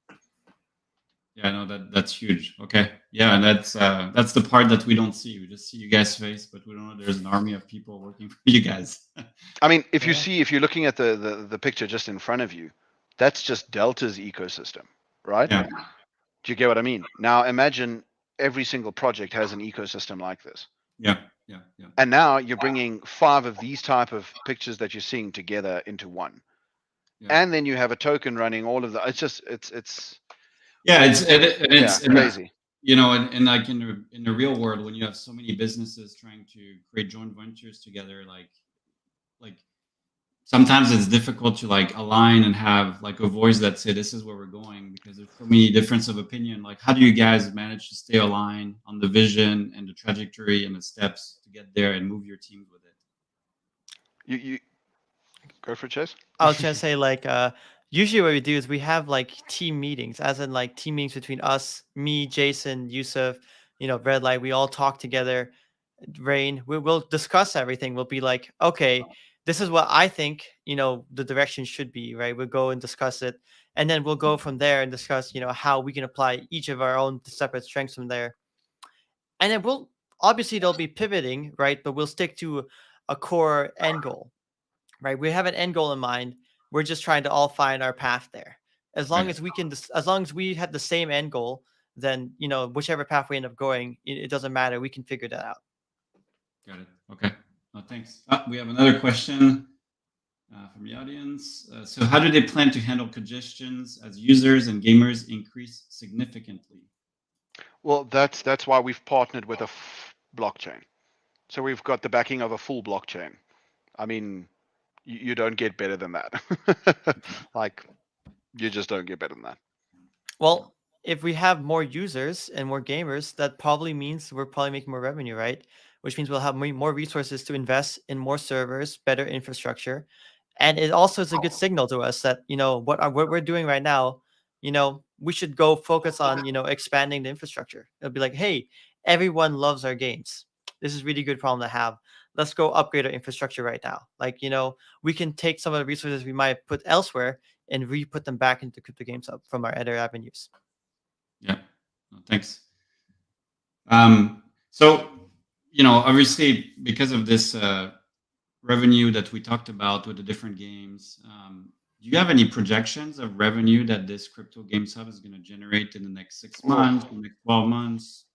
Yeah, no, that's huge. Okay. Yeah, and that's the part that we don't see. We just see you guys' face, but we don't know there's an army of people working for you guys. I mean, if Yeah. you're looking at the picture just in front of you, that's just Delta's ecosystem, right? Yeah. Do you get what I mean? Now imagine every single project has an ecosystem like this. Yeah. Yeah. Yeah. And now you're bringing 5 of these type of pictures that you're seeing together into one. Yeah. And then you have a token running all of the, it's Yeah, it's crazy. and like in the real world, when you have so many businesses trying to create joint ventures together, like sometimes it's difficult to like align and have like a voice that say this is where we're going, because there's so many difference of opinion. Like, how do you guys manage to stay aligned on the vision and the trajectory and the steps to get there and move your teams with it? You go for it, Chase. I was trying to say like usually what we do is we have like team meetings, as in like team meetings between us, me, Jason, Yusuf, Red Light. We all talk together. Rain, we'll discuss everything. We'll be like, okay, this is what I think, the direction should be, right? We'll go and discuss it. And then we'll go from there and discuss, how we can apply each of our own separate strengths from there. And then obviously they'll be pivoting, right? But we'll stick to a core end goal, right? We have an end goal in mind. We're just trying to all find our path there. As long Right. as we can, as long as we have the same end goal, then, whichever path we end up going, it doesn't matter. We can figure that out. Got it. Okay. Thanks. We have another question from the audience. So, how do they plan to handle congestions as users and gamers increase significantly? Well, that's why we've partnered with a blockchain. So we've got the backing of a full blockchain. I mean, you don't get better than that. Like, you just don't get better than that. Well, if we have more users and more gamers, that probably means we're probably making more revenue, right? Which means we'll have more resources to invest in more servers, better infrastructure. And it also is a good signal to us that, what we're doing right now, we should go focus on, expanding the infrastructure. It'll be like, hey, everyone loves our games. This is a really good problem to have. Let's go upgrade our infrastructure right now. Like, we can take some of the resources we might put elsewhere and re-put them back into Crypto Games Hub from our other avenues. Yeah. Thanks. So, obviously, because of this revenue that we talked about with the different games, do you have any projections of revenue that this Crypto Games Hub is going to generate in the next 6 months, the next 12 months?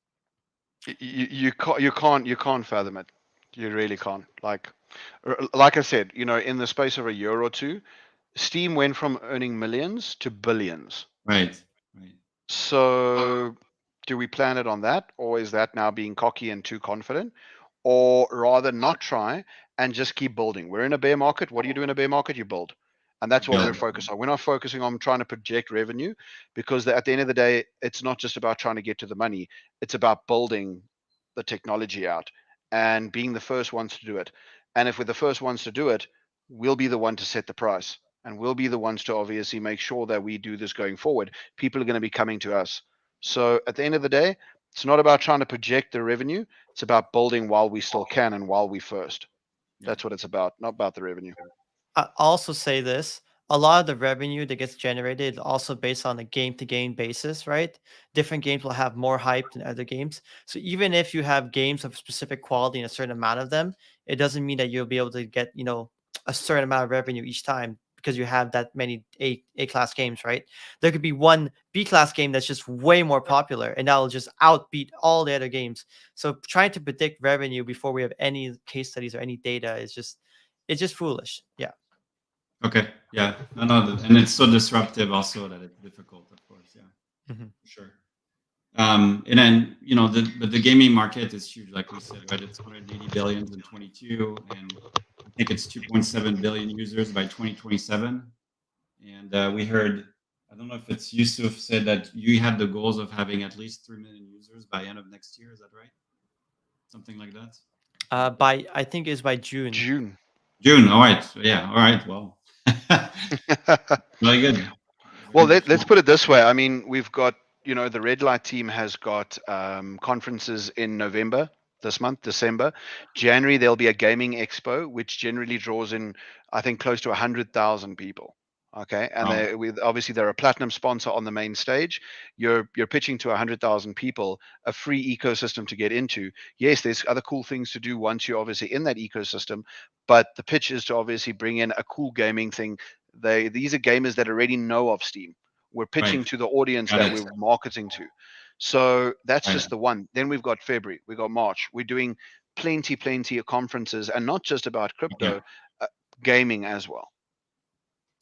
You can't fathom it. You really can't. Like I said, in the space of a year or two, Steam went from earning millions to billions. Right. So do we plan it on that, or is that now being cocky and too confident? Or rather not try and just keep building? We're in a bear market. What do you do in a bear market? You build. And that's what we're focused on. We're not focusing on trying to project revenue, because at the end of the day, it's not just about trying to get to the money. It's about building the technology out and being the first ones to do it. And if we're the first ones to do it, we'll be the one to set the price, and we'll be the ones to obviously make sure that we do this going forward. People are going to be coming to us. So at the end of the day, it's not about trying to project the revenue. It's about building while we still can and while we first. That's what it's about, not about the revenue. I also say this, a lot of the revenue that gets generated is also based on a game to game basis, right? Different games will have more hype than other games. So even if you have games of specific quality and a certain amount of them, it doesn't mean that you'll be able to get, a certain amount of revenue each time because you have that many A class games, right? There could be one B class game that's just way more popular and that'll just outbeat all the other games. So trying to predict revenue before we have any case studies or any data is just foolish. Yeah. Okay. Yeah. No, and it's so disruptive also that it's difficult, of course. Yeah. Mhm. For sure. And then but the gaming market is huge, like we said, right? It's 180 billion in 22, and I think it's 2.7 billion users by 2027. And we heard, I don't know if it's Yusuf said that you had the goals of having at least 3 million users by end of next year. Is that right? Something like that. By I think is by June. June. June. All right. So, yeah. All right. Well, very good. Well, Very good. let's put it this way. I mean, we've got, the Red Light team has got conferences in November, this month, December. January, there'll be a gaming expo, which generally draws in, I think, close to 100,000 people. Okay. And Wow. obviously, they're a platinum sponsor on the main stage. You're pitching to 100,000 people, a free ecosystem to get into. Yes, there's other cool things to do once you're obviously in that ecosystem, but the pitch is to obviously bring in a cool gaming thing. These are gamers that already know of Steam. We're pitching Right. to the audience Got that it. we're marketing to. So that's Right. just the one. Then we've got February, we've got March. We're doing plenty of conferences, and not just about Yeah. crypto, uh, gaming as well.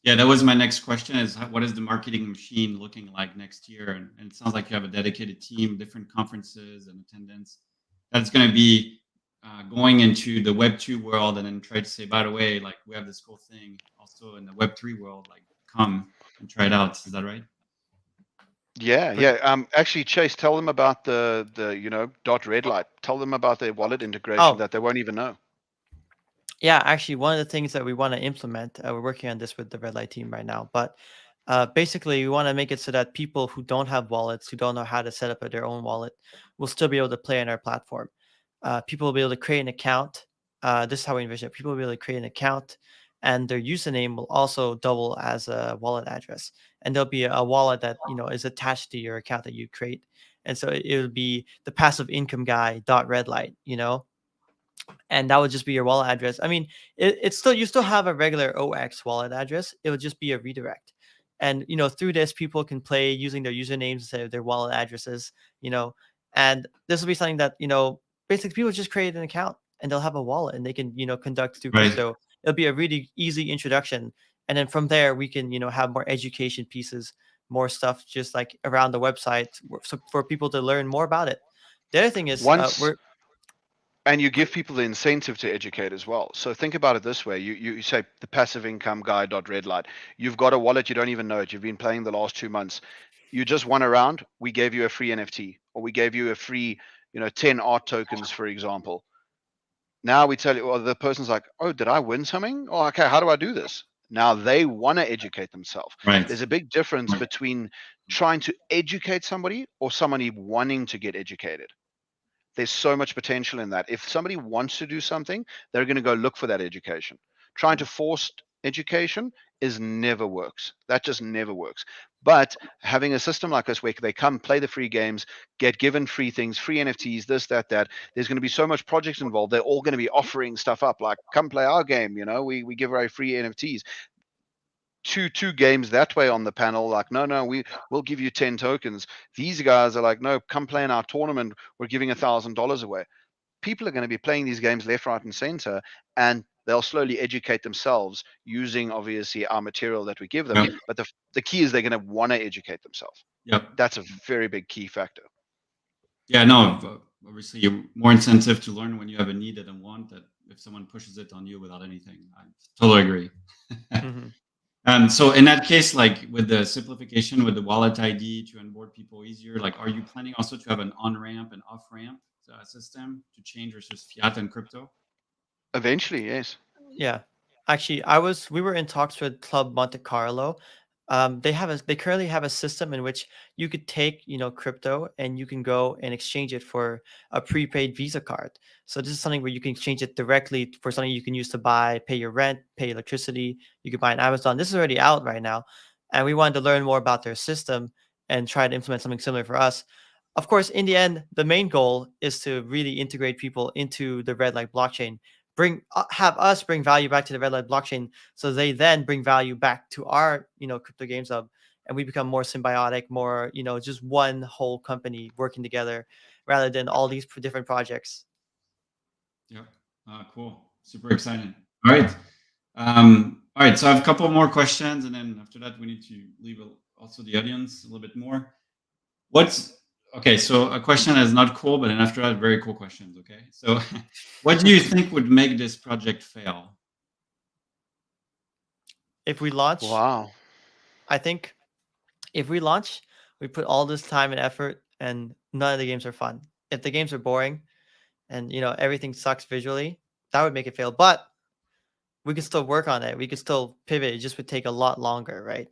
Yeah, that was my next question is what is the marketing machine looking like next year? And it sounds like you have a dedicated team, different conferences and attendance. That's going to be going into the Web 2 world and then try to say, by the way, like we have this cool thing also in the Web 3 world, like come and try it out. Is that right? Yeah, For- yeah. Actually, Chase, tell them about the dot red light. Tell them about their wallet integration Oh, that they won't even know. yeah, actually, one of the things that we want to implement, we're working on this with the Red Light team right now, but basically, we want to make it so that people who don't have wallets, who don't know how to set up their own wallet, will still be able to play on our platform. People will be able to create an account. This is how we envision it. People will be able to create an account, and their username will also double as a wallet address. And there'll be a wallet that is attached to your account that you create. And so it would be the passive income guy dot red light, and that would just be your wallet address. I mean, it's still you still have a regular OX wallet address. It would just be a redirect, and through this, people can play using their usernames instead of their wallet addresses. You know, and this will be something that basically people just create an account and they'll have a wallet and they can conduct through Right. crypto. It'll be a really easy introduction, and then from there we can have more education pieces, more stuff just like around the website so for people to learn more about it. The other thing is Once and you we're give people the incentive to educate as well. So think about it this way: you say the passive income guy dot red light. You've got a wallet, you don't even know it. You've been playing the last 2 months. You just won a round. We gave you a free NFT, or we gave you a free 10 art tokens, for example. Now we tell you, well, the person's like, oh, did I win something? Oh, okay, how do I do this? Now they want to educate themselves. Right. There's a big difference between trying to educate somebody or somebody wanting to get educated. There's so much potential in that. If somebody wants to do something, they're going to go look for that education. Trying to force education is never works. That just never works. But having a system like this where they come play the free games, get given free things, free NFTs, this, that, there's going to be so much projects involved. They're all going to be offering stuff up like, come play our game. We give away free NFTs. Two games that way on the panel, like, no, we'll give you 10 tokens. These guys are like, no, come play in our tournament, we're giving $1,000 away. People are going to be playing these games left, right, and center, and they'll slowly educate themselves using obviously our material that we give them. Yep. But the key is they're going to want to educate themselves. Yep. That's a very big key factor. Yeah, no, obviously you're more incentive to learn when you have a need and a want that if someone pushes it on you without anything. I totally agree. Mhm. So in that case, like with the simplification with the wallet ID to onboard people easier, like are you planning also to have an on-ramp and off-ramp system to change versus fiat and crypto? Eventually, yes. Yeah. Actually, we were in talks with Club Monte Carlo. They currently have a system in which you could take, crypto and you can go and exchange it for a prepaid Visa card. So this is something where you can exchange it directly for something you can use to pay your rent, pay electricity. You could buy on Amazon. This is already out right now. And we wanted to learn more about their system and try to implement something similar for us. Of course, in the end, the main goal is to really integrate people into the Red Light blockchain, have us bring value back to the Red Light blockchain, so they then bring value back to our crypto games hub, and we become more symbiotic, more just one whole company working together rather than all these different projects. Yep. Cool. Super exciting. All right. All right. So I have a couple more questions, and then after that, we need to leave also the audience a little bit more. What's Okay, so a question that is not cool, but then after that, very cool questions. Okay, so what do you think would make this project fail? If we launch, Wow. I think if we launch, we put all this time and effort, and none of the games are fun. If the games are boring, and everything sucks visually, that would make it fail. But we could still work on it. We could still pivot. It just would take a lot longer, right?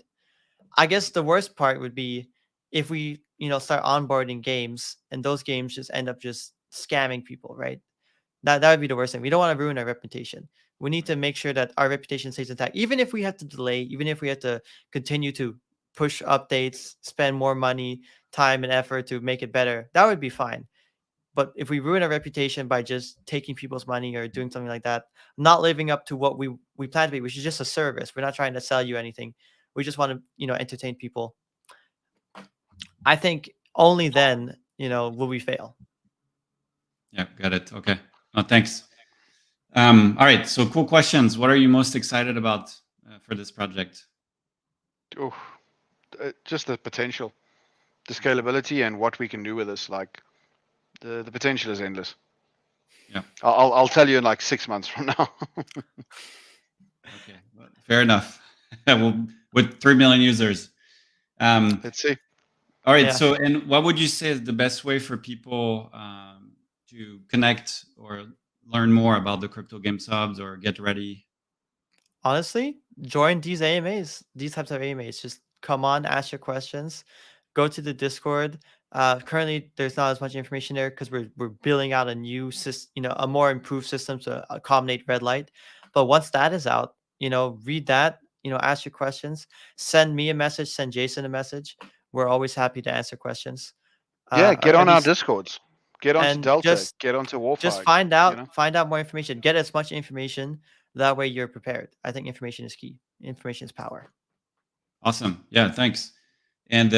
I guess the worst part would be if we, start onboarding games and those games just end up just scamming people, right? That would be the worst thing. We don't want to ruin our reputation. We need to make sure that our reputation stays intact, even if we have to delay, even if we have to continue to push updates, spend more money, time, and effort to make it better. That would be fine. But if we ruin our reputation by just taking people's money or doing something like that, not living up to what we plan to be, which is just a service. We're not trying to sell you anything. We just want to, entertain people. I think only then, will we fail. Yeah, got it. Okay. Oh, thanks. All right. So cool questions. What are you most excited about for this project? Oh, just the potential, the scalability, and what we can do with this. Like the potential is endless. Yeah. I'll tell you in like 6 months from now. Okay. Well, fair enough. Well, with 3 million users. Let's see. All right. Yeah. So, and what would you say is the best way for people to connect or learn more about the crypto game subs or get ready? Honestly, join these AMAs, these types of AMAs. Just come on, ask your questions, go to the Discord. Currently, there's not as much information there because we're building out a new system, a more improved system to accommodate red light. But once that is out, read that, ask your questions, send me a message, send Jason a message. We're always happy to answer questions. Yeah, get on Every our Discords. Get onto and Delta. Get onto just Warfire. find out more information. Get as much information. That way you're prepared. I think information is key. Information is power. Awesome. Yeah. Thanks. And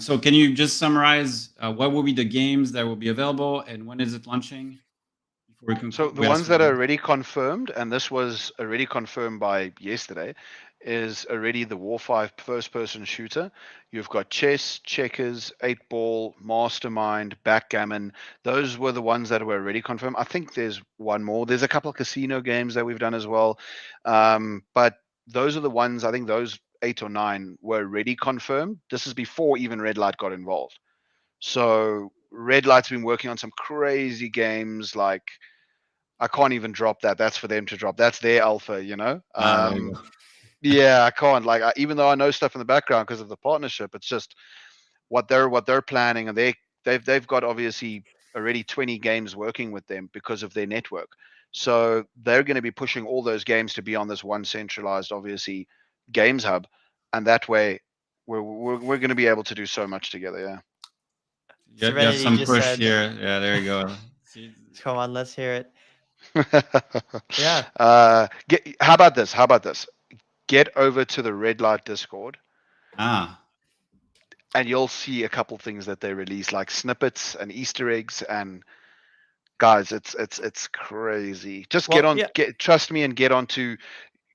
so, can you just summarize what will be the games that will be available and when is it launching? Before we conclude, So the ones that are already confirmed, and this was already confirmed by yesterday, is already the War5 first-person shooter. You've got chess, checkers, 8-ball, mastermind, backgammon. Those were the ones that were already confirmed. I think there's one more. There's a couple of casino games that we've done as well, but those are the ones. I think those 8 or 9 were already confirmed. This is before even Red Light got involved. So Red Light's been working on some crazy games like I can't even drop that. That's for them to drop. That's their alpha, there you go. Yeah, I can't. Like, even though I know stuff in the background because of the partnership, it's just what they're planning, and they've got obviously already 20 games working with them because of their network. So they're going to be pushing all those games to be on this one centralized, obviously, games hub, and that way we're going to be able to do so much together. Yeah. You have Serenity some just push said, here. Yeah, there you go. See, come on, let's hear it. Yeah. How about this? Get over to the Red Light Discord, and you'll see a couple things that they release, like snippets and Easter eggs. And guys, it's crazy. Just Well, yeah. Trust me, and get onto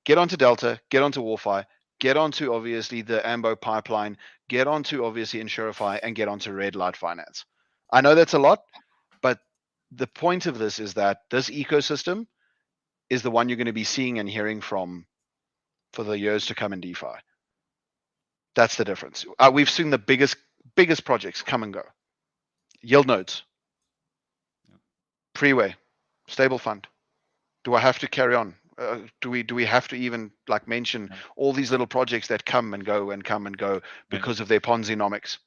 Delta, get onto Warfi, get onto obviously the Ambo pipeline, get onto obviously Insurify, and get onto Red Light Finance. I know that's a lot, but the point of this is that this ecosystem is the one you're going to be seeing and hearing from for the years to come in DeFi. That's the difference. We've seen the biggest projects come and go. Yield nodes, Preway, stable fund. Do I have to carry on? Do we have to even like mention all these little projects that come and go because of their Ponzi-nomics?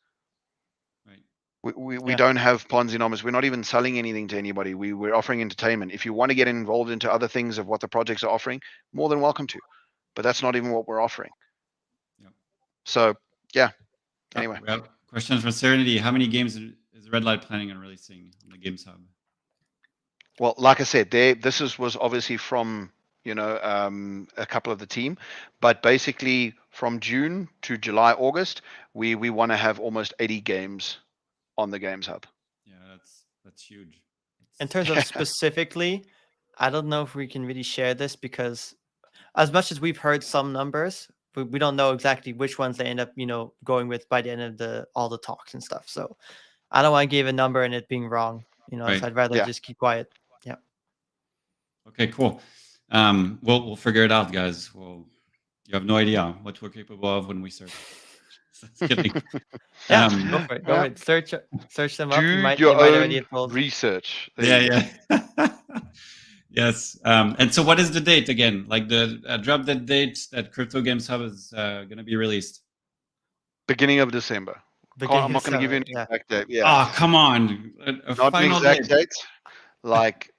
Right. We don't have Ponzi-nomics. We're not even selling anything to anybody. We're offering entertainment. If you want to get involved into other things of what the projects are offering, more than welcome to. But that's not even what we're offering. Yep. So yeah. Anyway, we have questions for Serenity. How many games is Red Light planning on releasing on the Games Hub? Well, like I said, this was obviously from a couple of the team, but basically from June to July, August, we want to have almost 80 games on the Games Hub. Yeah, that's huge. In terms of specifically, I don't know if we can really share this because as much as we've heard some numbers, we don't know exactly which ones they end up, going with by the end of all the talks and stuff. So I don't want to give a number and it being wrong. So Right. I'd rather Yeah. just keep quiet. Yeah. Okay, cool. We'll figure it out, guys. You have no idea what we're capable of when we search. Just kidding. Yeah. Um, Go for it. Go Yeah. for it. Search them up. Do You your might already own have told. research. There you go. yeah. Yes. And so, what is the date again? Like the drop dead date that Crypto Games Hub is going to be released. Beginning of December. I'm not going to give you an Yeah. exact date. Yeah. Oh, come on! A Not an final exact date. date. Like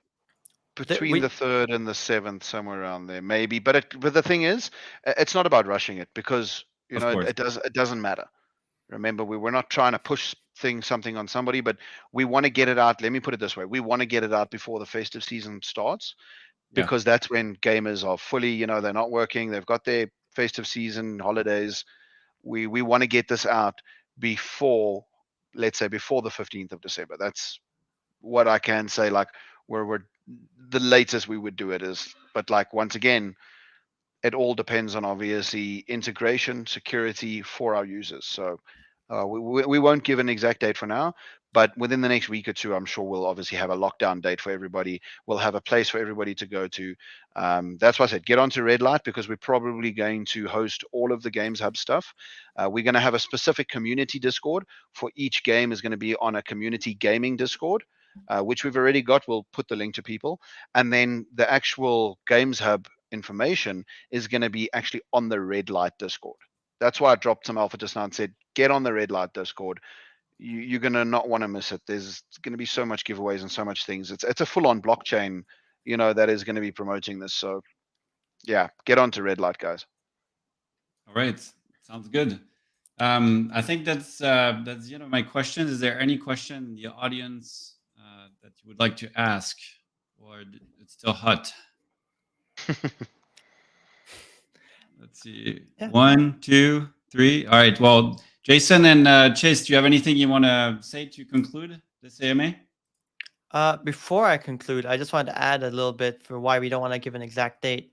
between we- the 3rd and the 7th, somewhere around there, maybe. But the thing is, it's not about rushing it because Of course. it doesn't matter. Remember, we're not trying to push something on somebody, but we want to get it out. Let me put it this way: we want to get it out before the festive season starts, Yeah. because that's when gamers are fully, they're not working, they've got their festive season holidays. We want to get this out before, let's say, before the 15th of December. That's what I can say. Like, we're the latest we would do it is, but like, once again, it all depends on obviously integration, security for our users. So we won't give an exact date for now, but within the next week or two, I'm sure we'll obviously have a lockdown date for everybody. We'll have a place for everybody to go to. That's why I said get onto Red Light, because we're probably going to host all of the Games Hub stuff. We're going to have a specific community Discord for each game. Is going to be on a community gaming Discord, which we've already got. We'll put the link to people, and then the actual Games Hub information is going to be actually on the Red Light Discord. That's why I dropped some alpha just now and said, get on the Red Light Discord. You're going to not want to miss it. There's going to be so much giveaways and so much things. It's a full-on blockchain, that is going to be promoting this. So, yeah, get on to Red Light, guys. All right. Sounds good. I think that's the end of my questions. Is there any question in the audience that you would like to ask, or it's still hot? Let's see. Yeah. 1, 2, 3. All right. Well, Jason and Chase, do you have anything you want to say to conclude this AMA? Before I conclude, I just wanted to add a little bit for why we don't want to give an exact date.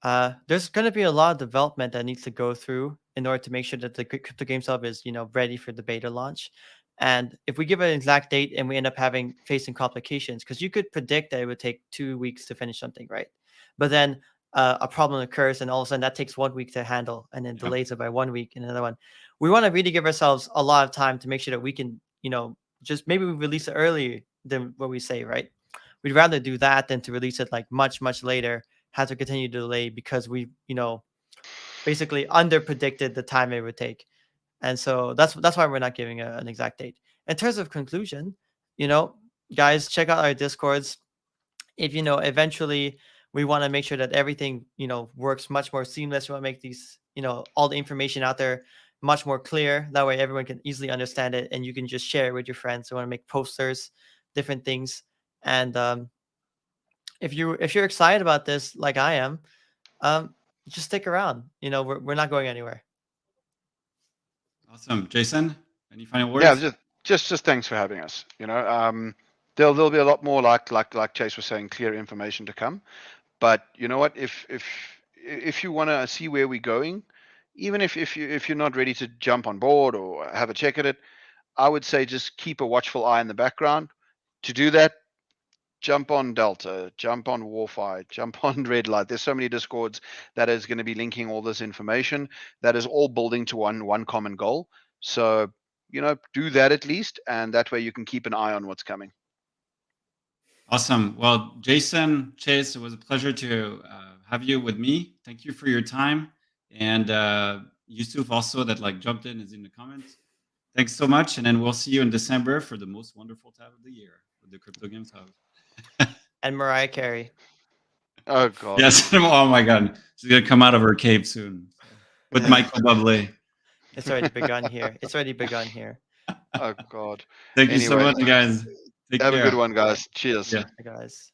There's going to be a lot of development that needs to go through in order to make sure that the Crypto Games Hub is, ready for the beta launch. And if we give an exact date and we end up facing complications, because you could predict that it would take 2 weeks to finish something, right? But then a problem occurs, and all of a sudden that takes 1 week to handle, and then delays it by 1 week and another one. We want to really give ourselves a lot of time to make sure that we can, just maybe we release it earlier than what we say, right? We'd rather do that than to release it like much, much later, have to continue to delay because we, basically under predicted the time it would take. And so that's why we're not giving an exact date. In terms of conclusion, guys, check out our Discords. If, eventually we want to make sure that everything, works much more seamless. We want to make these, all the information out there much more clear. That way everyone can easily understand it and you can just share it with your friends. We want to make posters, different things. And if you're excited about this, like I am, just stick around. We're not going anywhere. Awesome. Jason, any final words? Yeah, just thanks for having us. There'll be a lot more like Chase was saying, clear information to come. But you know what? If you want to see where we're going, even if you're not ready to jump on board or have a check at it, I would say just keep a watchful eye in the background. To do that, jump on Delta, jump on Warfi, jump on Red Light. There's so many Discords that is going to be linking all this information that is all building to one common goal. So, do that at least, and that way you can keep an eye on what's coming. Awesome. Well, Jason, Chase, it was a pleasure to have you with me. Thank you for your time. And Yusuf also that jumped in is in the comments. Thanks so much. And then we'll see you in December for the most wonderful time of the year with the Crypto Games Hub. And Mariah Carey. Oh, God. Yes. Oh, my God. She's going to come out of her cave soon. With Michael Bublé. It's already begun here. Oh, God. Thank you so much, guys. Take Have care. a good one, guys. Cheers. Yeah. Guys.